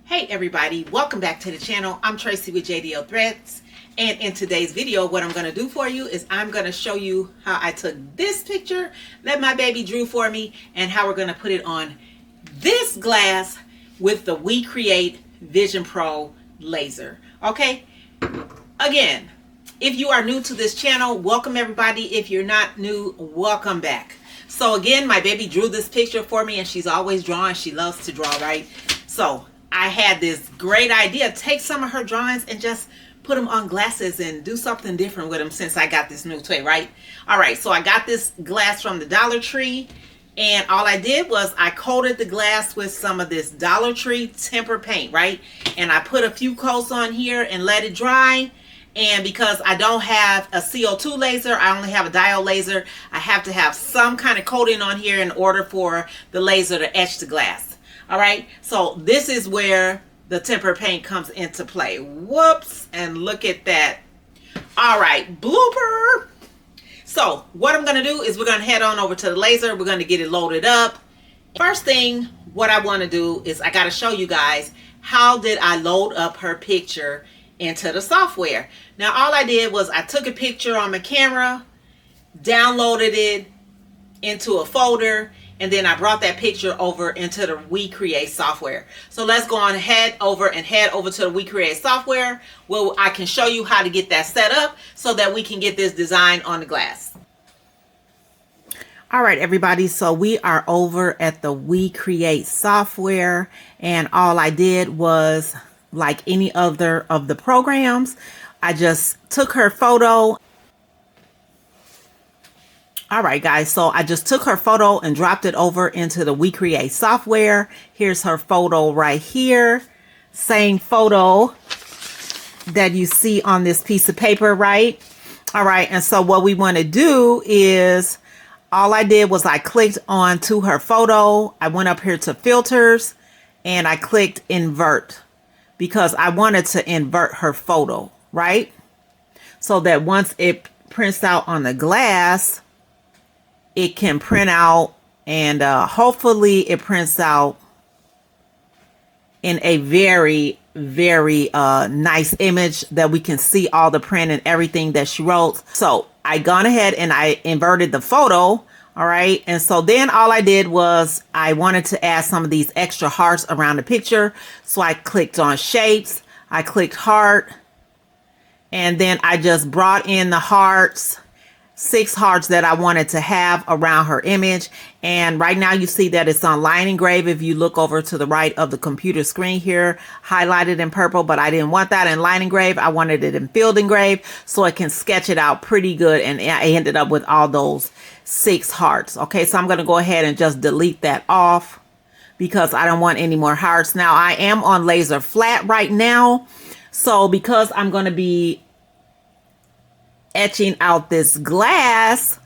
Hey everybody, welcome back to the channel. I'm Tracy with JDL Threads, and in today's video what I'm going to do for you is I'm going to show you how I took this picture that my baby drew for me and how we're going to put it on this glass with the We Create Vision Pro laser. Okay, again, if you are new to this channel, welcome everybody. If you're not new, welcome back. So again, my baby drew this picture for me, and she's always drawing. She loves to draw, right? So I had this great idea, take some of her drawings and just put them on glasses and do something different with them since I got this new toy, right? All right, so I got this glass from the Dollar Tree, and all I did was I coated the glass with some of this Dollar Tree temper paint, right? And I put a few coats on here and let it dry. And because I don't have a CO2 laser, I only have a diode laser, I have to have some kind of coating on here in order for the laser to etch the glass. All right, so this is where the temper paint comes into play. Whoops, and look at that. All right, blooper. So what I'm gonna do is we're gonna head on over to the laser. We're gonna get it loaded up. First thing, what I wanna do is I gotta show you guys how did I load up her picture into the software. Now all I did was I took a picture on my camera, downloaded it into a folder, and then I brought that picture over into the We Create software. So let's go on head over to the We Create software where I can show you how to get that set up so that we can get this design on the glass. All right, everybody, so we are over at the We Create software, and all I did was, like any other of the programs, I just took her photo. All right, guys, so I just took her photo and dropped it over into the We Create software. Here's her photo right here. Same photo that you see on this piece of paper, right? All right, and so what we want to do is, all I did was I clicked on to her photo. I went up here to filters and I clicked invert, because I wanted to invert her photo, right? So that once it prints out on the glass, it can print out, and hopefully it prints out in a very, very nice image that we can see all the print and everything that she wrote. So I gone ahead and I inverted the photo. All right, and so then all I did was I wanted to add some of these extra hearts around the picture. So I clicked on shapes, I clicked heart, and then I just brought in the hearts, 6 hearts that I wanted to have around her image. And right now you see that it's on line engrave. If you look over to the right of the computer screen here, highlighted in purple, but I didn't want that in line engrave. I wanted it in field engrave so I can sketch it out pretty good. And I ended up with all those 6 hearts. Okay, so I'm going to go ahead and just delete that off because I don't want any more hearts. Now I am on laser flat right now. So because I'm going to be etching out this glass,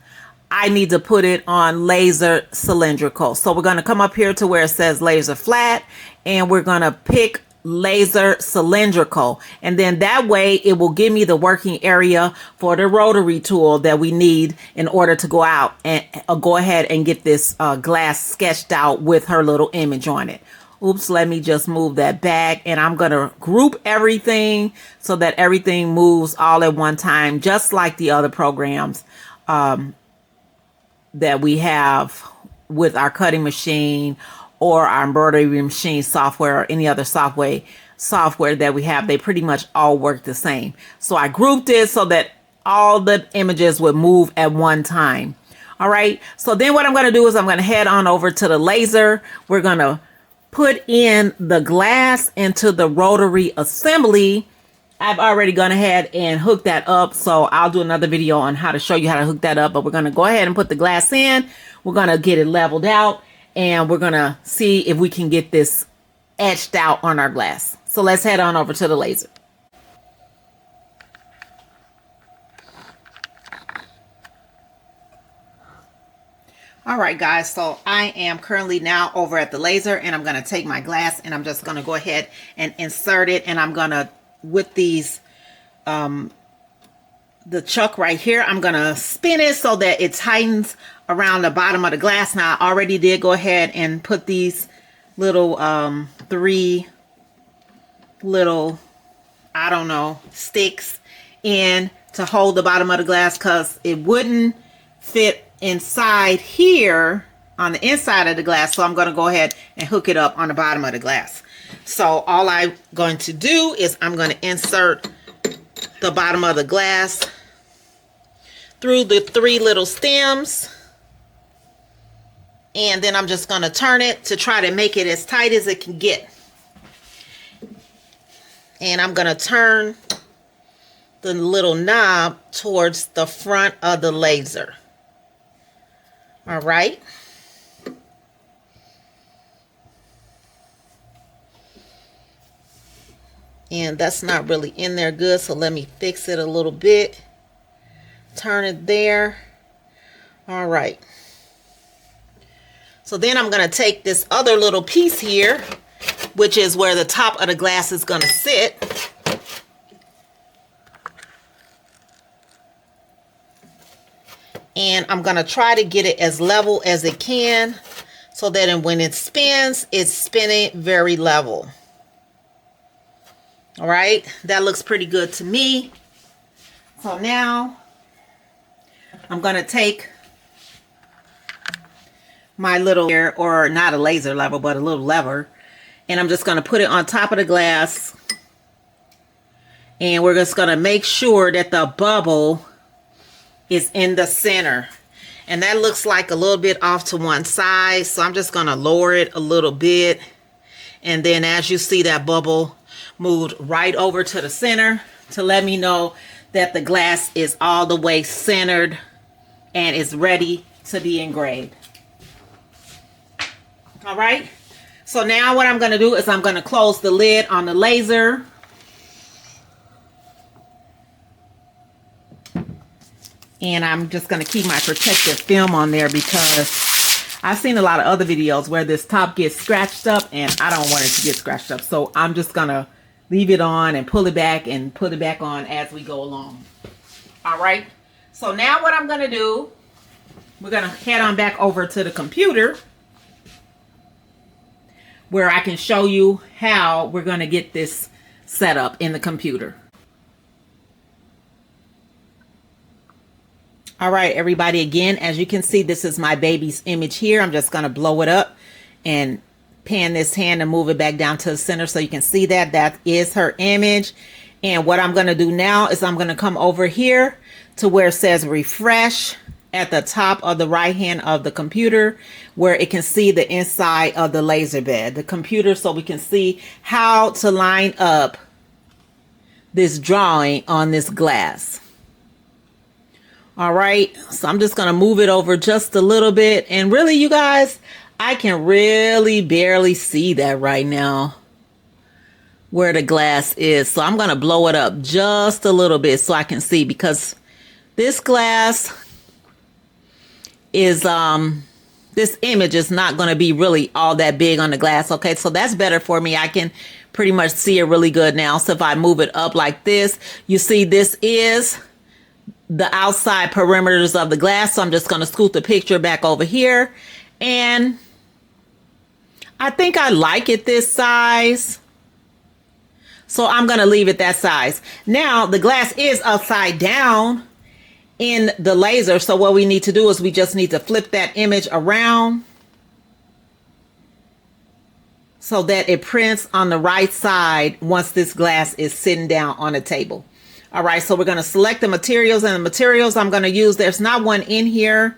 I need to put it on laser cylindrical. So we're going to come up here to where it says laser flat, and we're going to pick laser cylindrical, and then that way it will give me the working area for the rotary tool that we need in order to go out and go ahead and get this glass sketched out with her little image on it. Oops, let me just move that back, and I'm going to group everything so that everything moves all at one time, just like the other programs that we have with our cutting machine or our embroidery machine software or any other software that we have. They pretty much all work the same. So I grouped it so that all the images would move at one time. All right, so then what I'm going to do is I'm going to head on over to the laser. We're going to put in the glass into the rotary assembly. I've already gone ahead and hooked that up, so I'll do another video on how to show you how to hook that up. But we're going to go ahead and put the glass in. We're going to get it leveled out, and we're going to see if we can get this etched out on our glass. So let's head on over to the laser. All right, guys, so I am currently now over at the laser, and I'm going to take my glass and I'm just going to go ahead and insert it, and I'm going to, with these the chuck right here, I'm going to spin it so that it tightens around the bottom of the glass. Now I already did go ahead and put these little 3 little, I don't know, sticks in to hold the bottom of the glass, because it wouldn't fit inside here on the inside of the glass. So I'm going to go ahead and hook it up on the bottom of the glass. So all I'm going to do is I'm going to insert the bottom of the glass through the 3 little stems, and then I'm just going to turn it to try to make it as tight as it can get. And I'm going to turn the little knob towards the front of the laser. All right. And that's not really in there good, so let me fix it a little bit. Turn it there. All right. So then I'm going to take this other little piece here, which is where the top of the glass is going to sit. And I'm going to try to get it as level as it can, so that when it spins, it's spinning very level. All right, that looks pretty good to me. So now I'm going to take my little, or not a laser lever, but a little lever, and I'm just going to put it on top of the glass. And we're just going to make sure that the bubble is in the center. And that looks like a little bit off to one side. So I'm just going to lower it a little bit. And then as you see, that bubble moved right over to the center to let me know that the glass is all the way centered and is ready to be engraved. All right. So now what I'm going to do is I'm going to close the lid on the laser. And I'm just going to keep my protective film on there, because I've seen a lot of other videos where this top gets scratched up, and I don't want it to get scratched up. So I'm just going to leave it on and pull it back and put it back on as we go along. All right. So now what I'm going to do, we're going to head on back over to the computer, where I can show you how we're going to get this set up in the computer. All right, everybody, again, as you can see, this is my baby's image here. I'm just going to blow it up and pan this hand and move it back down to the center so you can see that. That is her image. And what I'm going to do now is I'm going to come over here to where it says refresh at the top of the right hand of the computer, where it can see the inside of the laser bed, the computer, so we can see how to line up this drawing on this glass. All right, so I'm just going to move it over just a little bit. And really, you guys, I can really barely see that right now, where the glass is. So I'm going to blow it up just a little bit so I can see, because this glass is, this image is not going to be really all that big on the glass. Okay, so that's better for me. I can pretty much see it really good now. So if I move it up like this, you see this is the outside perimeters of the glass. So I'm just going to scoot the picture back over here, and I think I like it this size, so I'm going to leave it that size. Now the glass is upside down in the laser, so what we need to do is we just need to flip that image around so that it prints on the right side once this glass is sitting down on the table. All right, so we're going to select the materials, and the materials I'm going to use, there's not one in here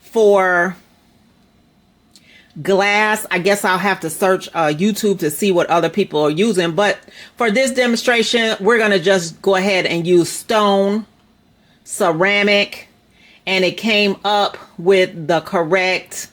for glass. I guess I'll have to search YouTube to see what other people are using. But for this demonstration, we're going to just go ahead and use stone, ceramic, and it came up with the correct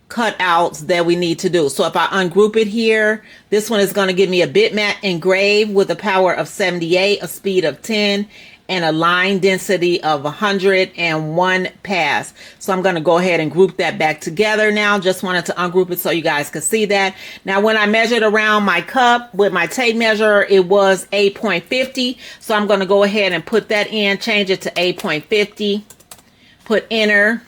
cutouts that we need to do. So if I ungroup it here, this one is going to give me a bitmap engrave with a power of 78, a speed of 10, and a line density of 101 pass. So I'm going to go ahead and group that back together now. Just wanted to ungroup it so you guys could see that. Now, when I measured around my cup with my tape measure, it was 8.50. So I'm going to go ahead and put that in, change it to 8.50, put enter.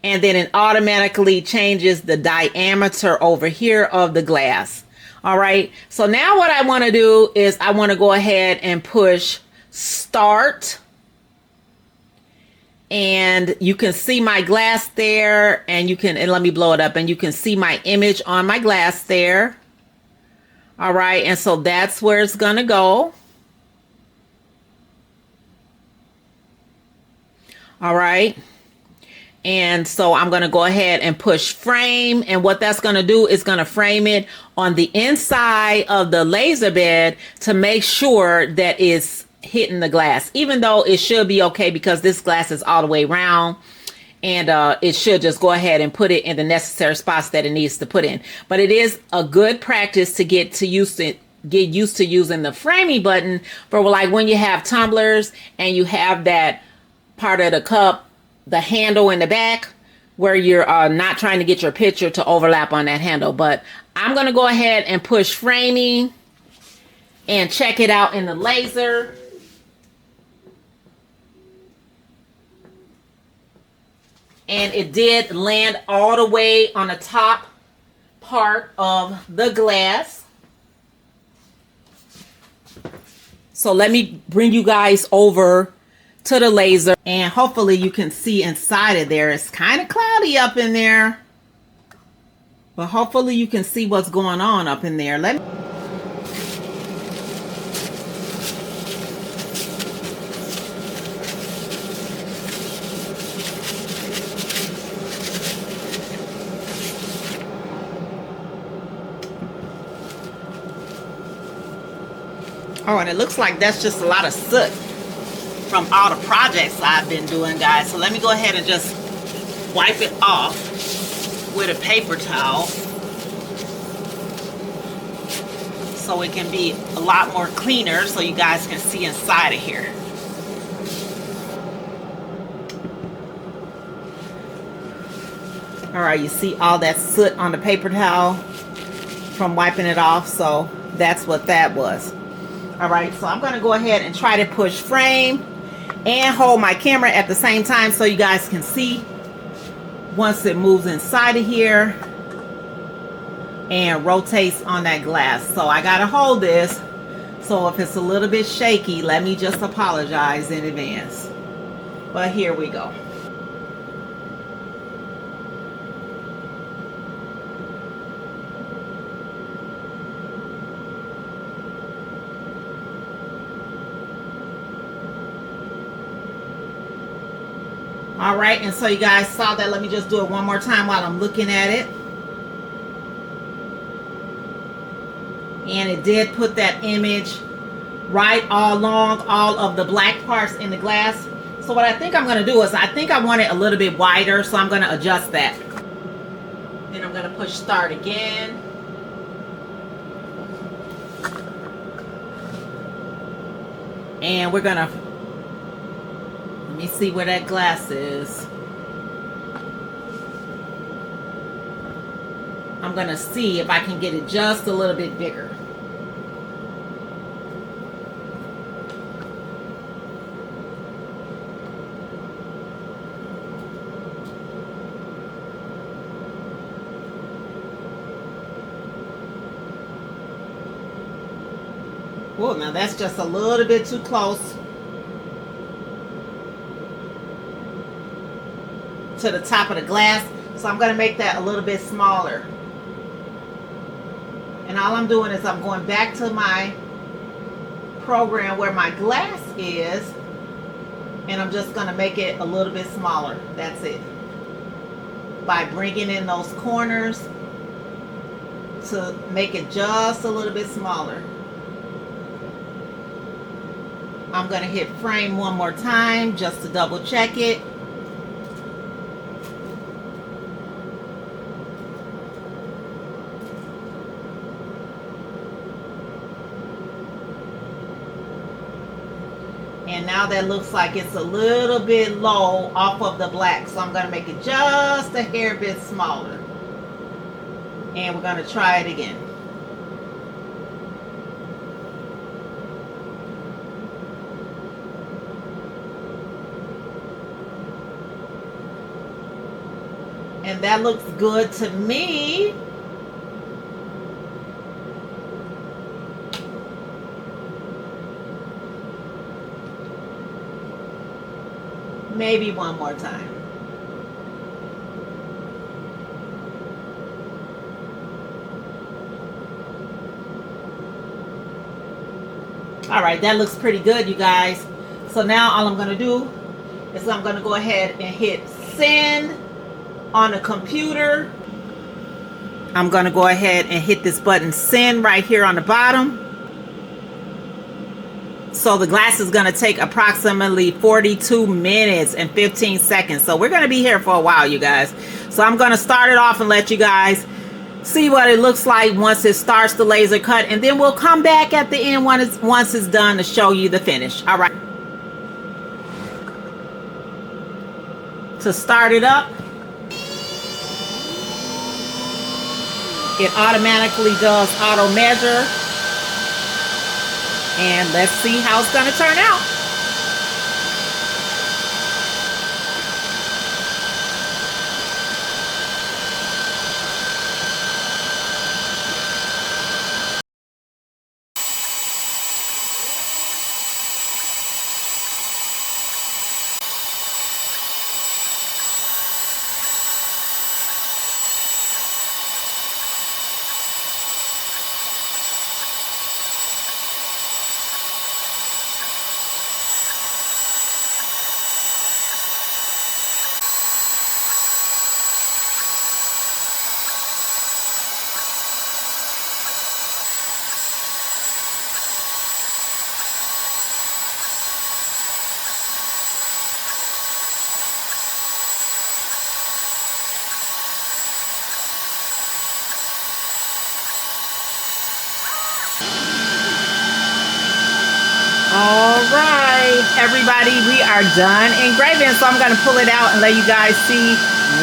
And then it automatically changes the diameter over here of the glass. All right. So now what I want to do is I want to go ahead and push start. And you can see my glass there, and let me blow it up, and you can see my image on my glass there. All right. And so that's where it's going to go. All right. And so I'm going to go ahead and push frame. And what that's going to do is going to frame it on the inside of the laser bed to make sure that it's hitting the glass, even though it should be okay because this glass is all the way round. And it should just go ahead and put it in the necessary spots that it needs to put in. But it is a good practice to get used to using the framing button for, like, when you have tumblers and you have that part of the cup, the handle in the back, where you're not trying to get your picture to overlap on that handle. But I'm going to go ahead and push framing and check it out in the laser. And it did land all the way on the top part of the glass. So let me bring you guys over to the laser, and hopefully you can see inside of there. It's kind of cloudy up in there, but hopefully you can see what's going on up in there. Oh, and it looks like that's just a lot of soot from all the projects I've been doing, guys. So let me go ahead and just wipe it off with a paper towel so it can be a lot more cleaner so you guys can see inside of here. All right, you see all that soot on the paper towel from wiping it off, so that's what that was. All right, so I'm going to go ahead and try to push frame and hold my camera at the same time so you guys can see once it moves inside of here and rotates on that glass. So I got to hold this, so if it's a little bit shaky, let me just apologize in advance. But here we go. All right, and so you guys saw that. Let me just do it one more time while I'm looking at it. And it did put that image right all along all of the black parts in the glass. So what I think I'm going to do is I think I want it a little bit wider, so I'm going to adjust that. Then I'm going to push start again. And we're going to, let me see where that glass is. I'm going to see if I can get it just a little bit bigger. Whoa, now that's just a little bit too close to the top of the glass. So I'm going to make that a little bit smaller. And all I'm doing is I'm going back to my program where my glass is, and I'm just going to make it a little bit smaller. That's it. By bringing in those corners to make it just a little bit smaller. I'm going to hit frame one more time just to double check it. And now that looks like it's a little bit low off of the black. So I'm going to make it just a hair bit smaller. And we're going to try it again. And that looks good to me. Maybe one more time. All right, that looks pretty good, you guys. So now all I'm gonna do is I'm gonna go ahead and hit send on the computer. I'm gonna go ahead and hit this button send right here on the bottom. So the glass is gonna take approximately 42 minutes and 15 seconds. So we're gonna be here for a while, you guys. So I'm gonna start it off and let you guys see what it looks like once it starts the laser cut, and then we'll come back at the end once it's done to show you the finish. All right. To start it up, it automatically does auto measure, and let's see how it's going to turn out. All right, everybody, we are done engraving. So I'm going to pull it out and let you guys see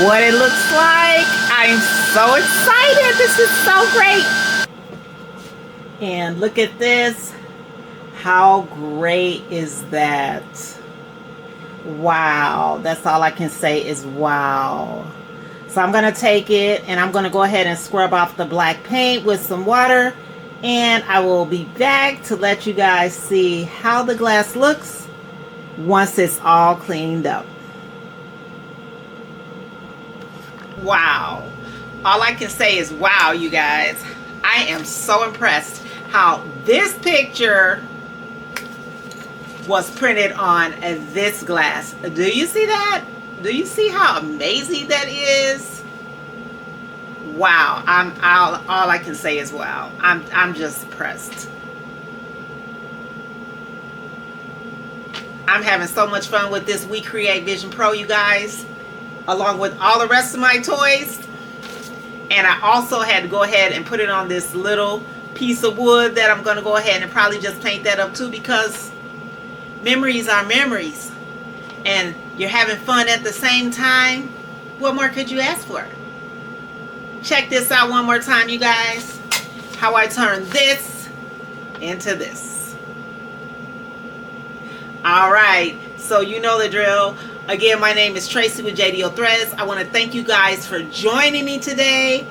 what it looks like. I'm so excited. This is so great. And look at this. How great is that? Wow. That's all I can say is wow. So I'm going to take it and I'm going to go ahead and scrub off the black paint with some water. And I will be back to let you guys see how the glass looks once it's all cleaned up. Wow. All I can say is wow, you guys. I am so impressed how this picture was printed on this glass. Do you see that? Do you see how amazing that is? Wow. All I can say is wow. I'm just impressed. I'm having so much fun with this We Create Vision Pro, you guys, along with all the rest of my toys. And I also had to go ahead and put it on this little piece of wood that I'm going to go ahead and probably just paint that up too, because memories are memories. And you're having fun at the same time. What more could you ask for? Check this out one more time, you guys. How I turn this into this. All right. So you know the drill. Again, my name is Tracy with JDO Threads. I want to thank you guys for joining me today.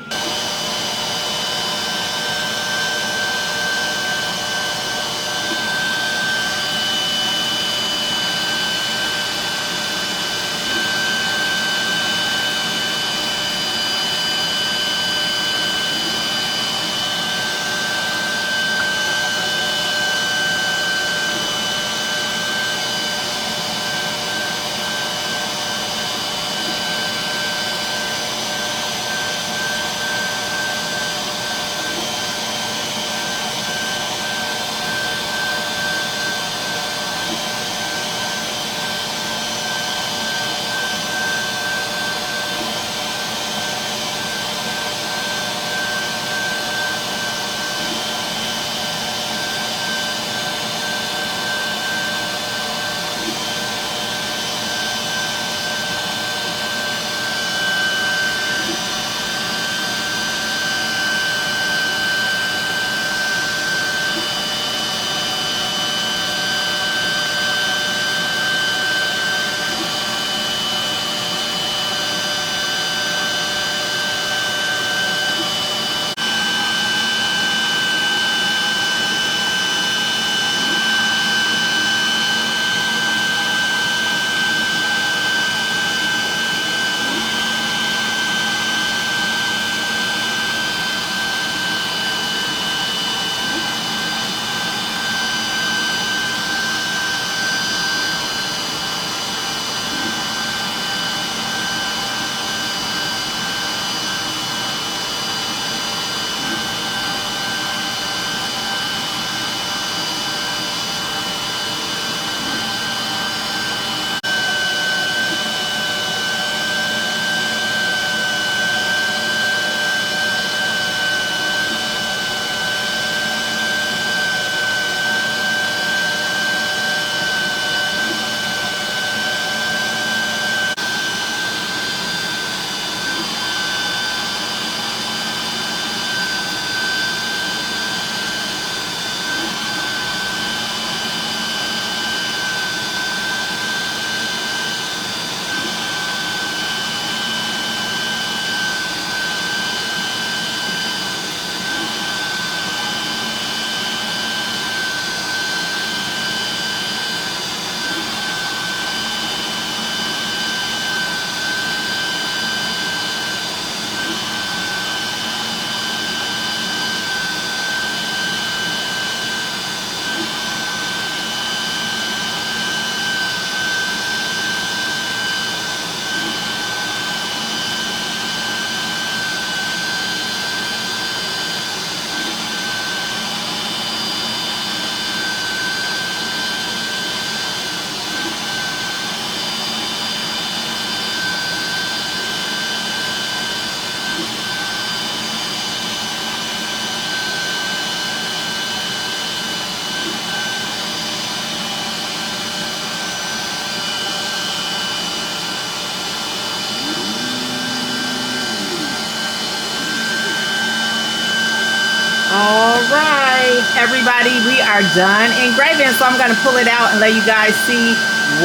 All right, everybody, we are done engraving. So I'm going to pull it out and let you guys see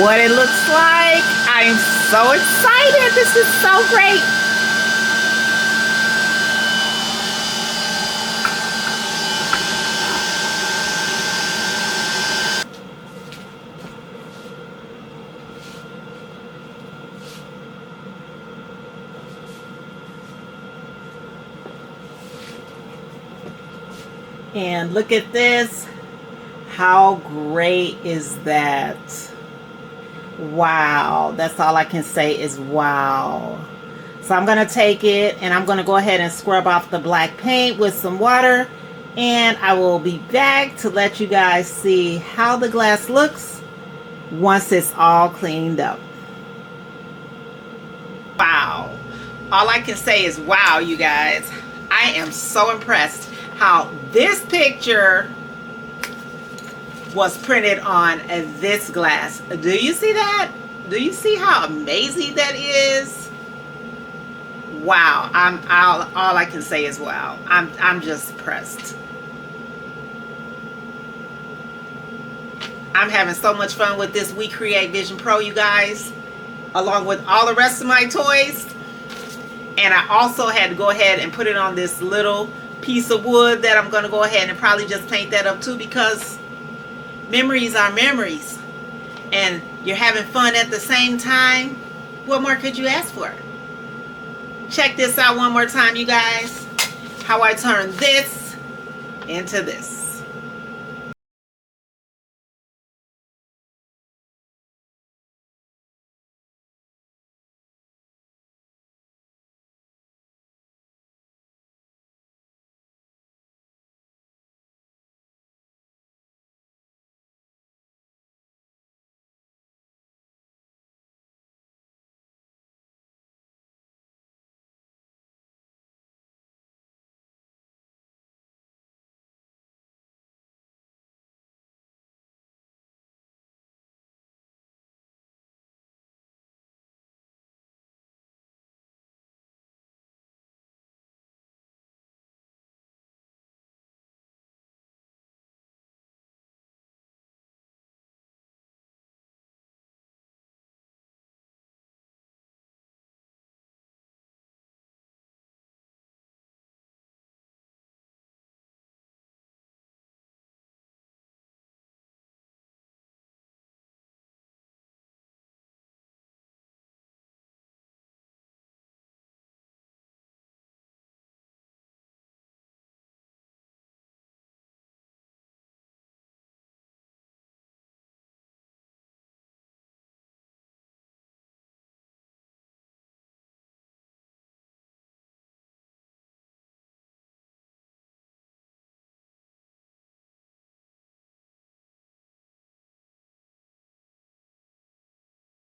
what it looks like. I'm so excited. This is so great. And look at this. How great is that? Wow. That's all I can say is wow. So I'm going to take it and I'm going to go ahead and scrub off the black paint with some water. And I will be back to let you guys see how the glass looks once it's all cleaned up. Wow. All I can say is wow, you guys. I am so impressed how this picture was printed on this glass. Do you see that? Do you see how amazing that is? Wow. All I can say is wow. I'm just impressed. I'm having so much fun with this We Create Vision Pro, you guys, along with all the rest of my toys. And I also had to go ahead and put it on this little piece of wood that I'm going to go ahead and probably just paint that up too, because memories are memories. And you're having fun at the same time. What more could you ask for? Check this out one more time, you guys. How I turn this into this.